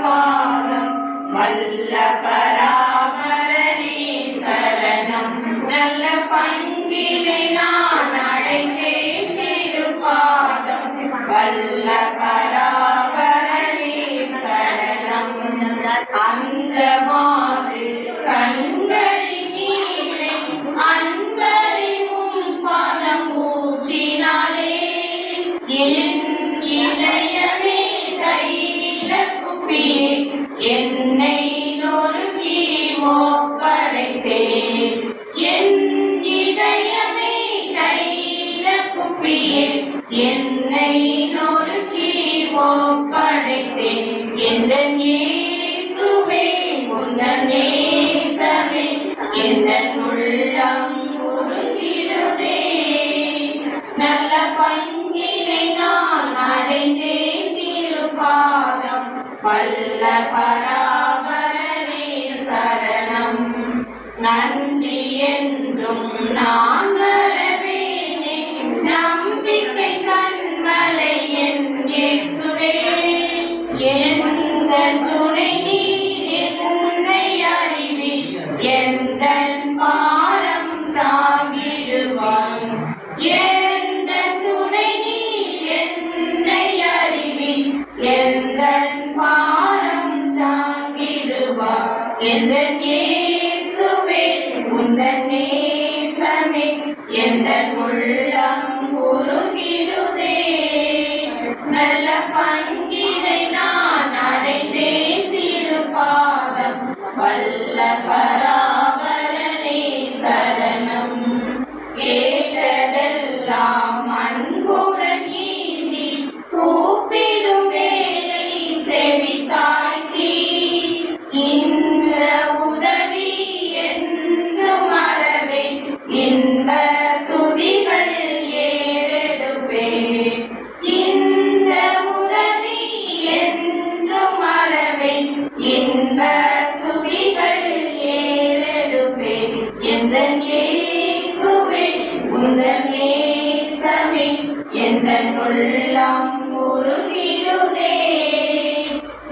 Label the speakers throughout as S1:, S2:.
S1: திருப்பாதம் வல்ல பராபரனே சரணம். நல்ல பங்கினை நான் அடைந்தேன் திருப்பாதம் வல்ல பராபரனே சரணம். அந்த மாது கண்களின் நீரை அன்பறிவும் பாதம் ஊற்றினாலே என் இதயமே தைல குப்பியே என்னை நொறுக்கி ஒப்படைத்தேன். என் இதயமே தைல குப்பியே என்னை நொறுக்கி ஒப்படைத்தேன். எந்தன் இயேசுவே உந்தன் நேசமே எந்தன் உள்ளம் உருகிடுதே. நல்ல பங்கினை நான் அடைந்தேன் திருப்பாதம் வல்ல பராபரனே சரணம். நன்றி என்றும் நான் வரவேனே நம்பிக்கை கண்மலை என் இயேசுவே. எந்த துணை நீர் என்னை அறிவி எந்தன் பாரம் தாங்கிடுவாய். எந்த துணை நீர் என்னை அறிவி எந்தன் பாரம் தாங்கிடுவாய். எந்தன் இயேசுவே உந்தன் நேசமே எந்தன் உள்ளம் உருகிடுதே. நல்ல பங்கினை நான் அடைந்தேன் திருப்பாதம் வல்ல பராபரனே சரணம். கேட்டதெல்லாம் அன்புடன் ஈந்தி கூப்பிடும் வேளை செவி சாய்த்தி இந்த உதவி என்று மறவேன். இன்ப துதிகள் ஏறெடுப்பேன். இந்த உதவி என்று மறவேன். இன்ப துதிகள் ஏறெடுப்பேன். எந்தன் இயேசுவே உந்தன் நேசமே எந்தன் உள்ளம் உருகிடுதே.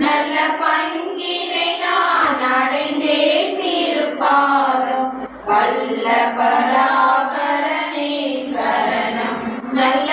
S1: நல்ல பங்கினை நான் அடைந்தேன் திருப்பாதம் வல்ல பராபரனே சரணம். நல்ல